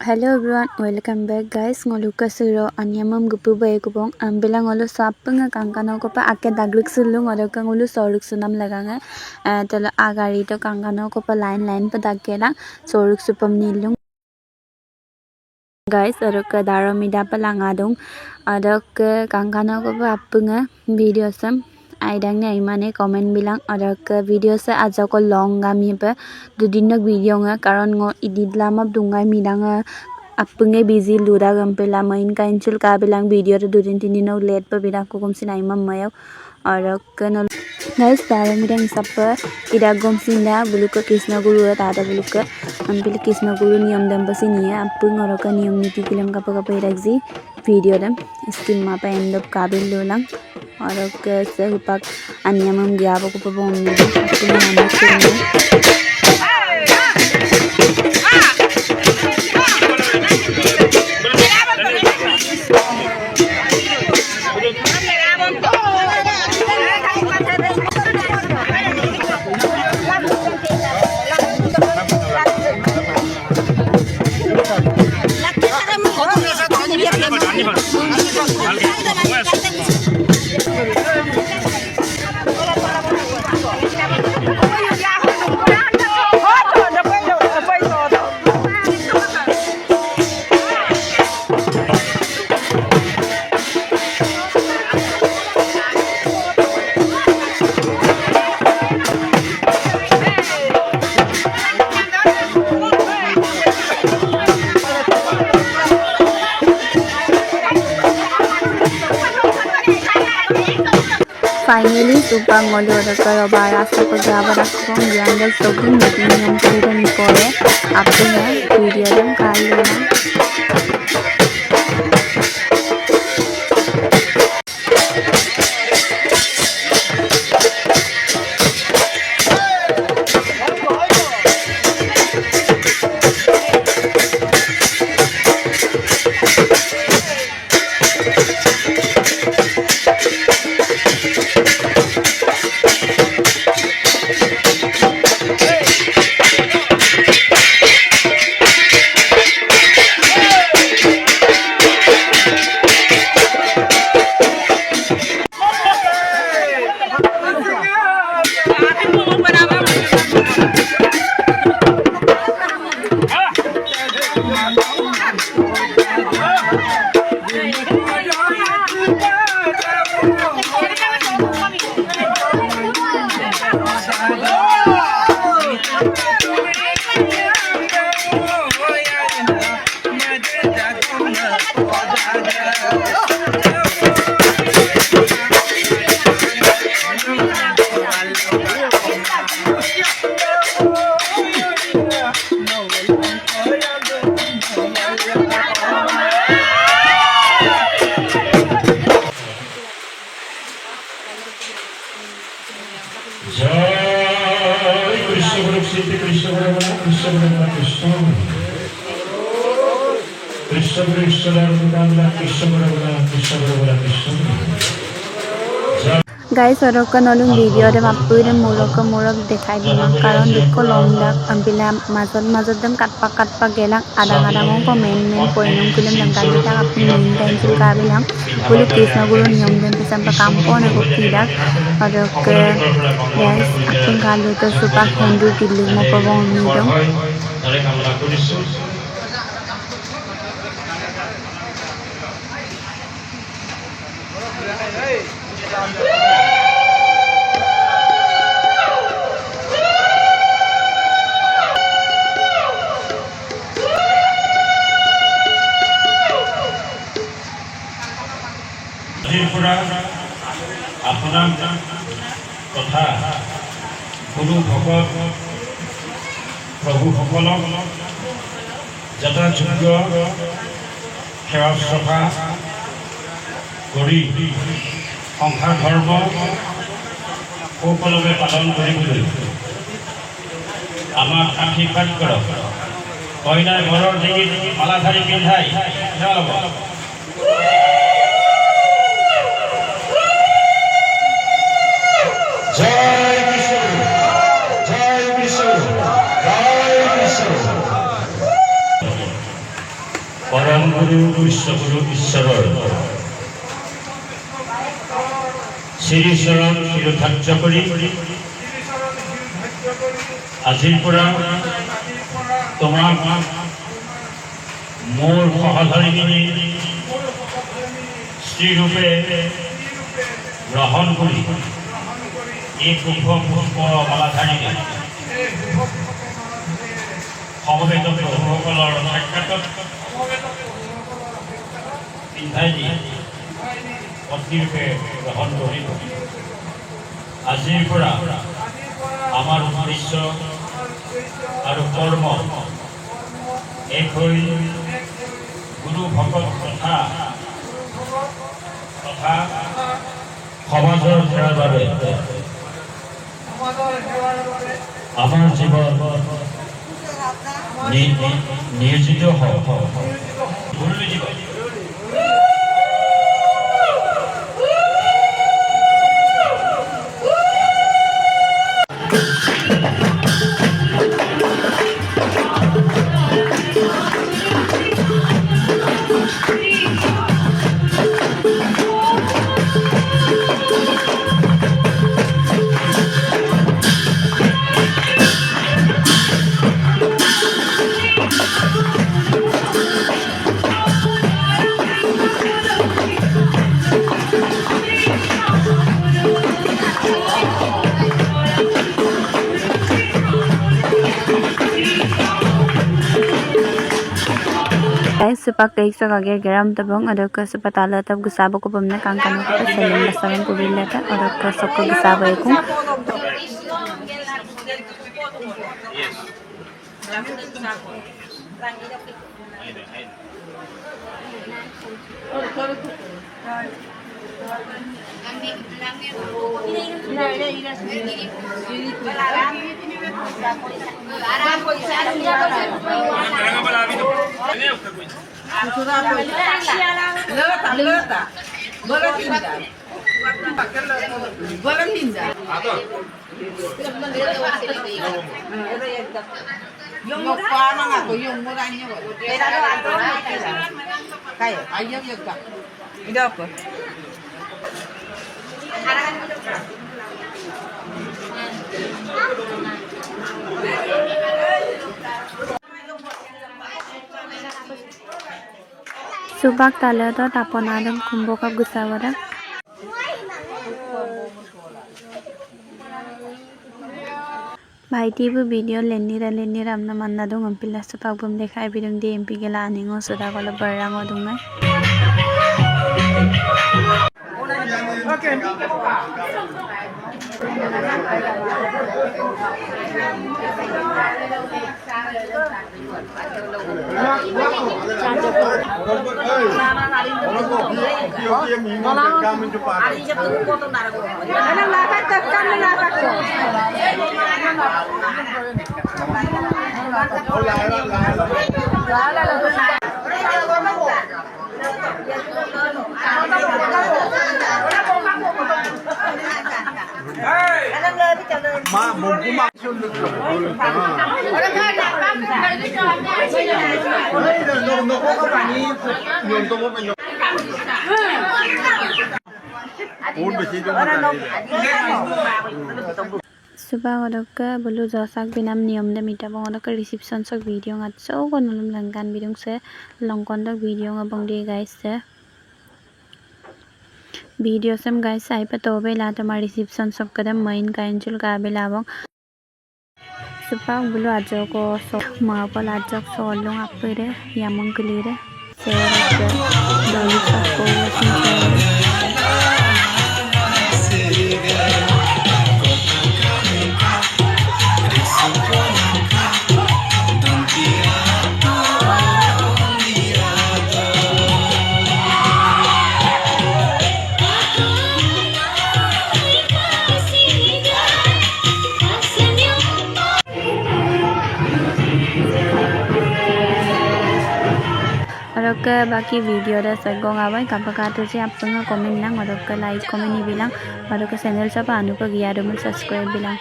Hello everyone, welcome back guys. Ngoluka siro anyamam gupu bae kupong ambilang ngolu sappenga kangkano ko pa ake dagluk sulung oroka ngolu soruk sunam laganga tolo agari to kangkano ko pa line pa daggela soruk supam nilung guys oroka daromida pa langadong adok kangkano ko pa appunga video sam aidangnya imane comment bilang adak video se aja ko long gami pa dudinok video nga karon ngo edit lama dungai midanga appunge busy lura gampela main kainchul ka bilang video re dudin tinino late pa bilang ko kum sinai mammayo adak no guys tara midang sappa ida gom sinda buluka krishna guru tada buluka ampil krishna guru niyam dam pasiniya appung oroka niyam niti kilam kapa irakji video dam skim ma pa end up kabil lolang oroka se hupak anyamam gyabo ko pa bom ni appung namak Finally, supang ngolo rakaro barasa pagaba rakong jungle soking meeting yung pwede ni Kore. Apo na, video lang kayo na. Guys, oroka nolung video dem appuire murok dekhai dina karon dekko long dak ampila mazot dem katpa gelang adang ko main poinong kulim dang kalita apun main tensil ka bilang bulu krishna guru niyam dem sampa kampo na ko tidak oroka guys apun kalu to supak hindu dilu mo pabong nidong আপনার কথা গুরু ভকত প্ৰভুসকলক যথাযোগ্য সেৱা শ্ৰদ্ধা কৰি সংসাৰ ধৰ্ম সুকলমে পালন কৰিবলৈ আমাক আশীৰ্বাদ কৰক। কইনাৰ ঘৰৰ ডিঙিত মালাধাৰী পিন্ধাই সেৱা ল'ব। জয় কৃষ্ণ, জয় কৃষ্ণ, জয় কৃষ্ণ। পরম গুরু বিশ্বগুরু ঈশ্বৰৰ শ্ৰীচৰণ শিৰোধাৰ্য কৰি আজিৰ পৰা তোমাক মোৰ সহধৰ্মিনী স্ত্ৰীৰূপে গ্ৰহণ কৰি এই শুভ পুষ্প মালাধাৰীৰে সমবেত প্ৰভুসকলৰ সাক্ষাতত পিন্ধাই দি পত্নীৰূপে গ্ৰহণ কৰি আজিৰ পৰা আমাৰ উদ্দেশ্য আৰু কৰ্ম এক হৈ গুৰু ভকত তথা সমাজৰ সেৱাৰ বাবে আমাৰ জীৱন নিয়োজিত হওক। Sepak kaik sa kagir geram tabong adok ka sepatala tab gusabo ko pamna kangkano ko salim basaran ko bilata adok ka sok ko gusabo ko Yung mukha na nga ko, yung mura niyo. Kayo, ayaw yung ka. Ito po. Subak tala to taponadam kumbo ka gusawara भाईटी वो video लेनी रामना मन्ना दूँ हम पिला सुपाग बुम देखा है बिरंग D MP के लाने को सुधा को लो बर्रांग हो दूँगा सुबह वालों का बोलो जोसाक बिनाम नियम दे मीठा बंगों का रिसेप्शन सक video ngат so ko nulum langkan bidung se longkon dak video ngabang de guys se video some guys आई पे तो बेला तमा रिसेप्शन सब कदम main काइंचुल का बेला बंग सुबह बोलो आज को सो मापल आज सो लोग आप रे यामंग कलीरे से डॉली को और बाकी वीडियो दा सगों आवाई कापका तो से आप कमेंट ना और लाइक कमेंट बिलांग और चैनल सब आनु को गिया सब्सक्राइब बिलांग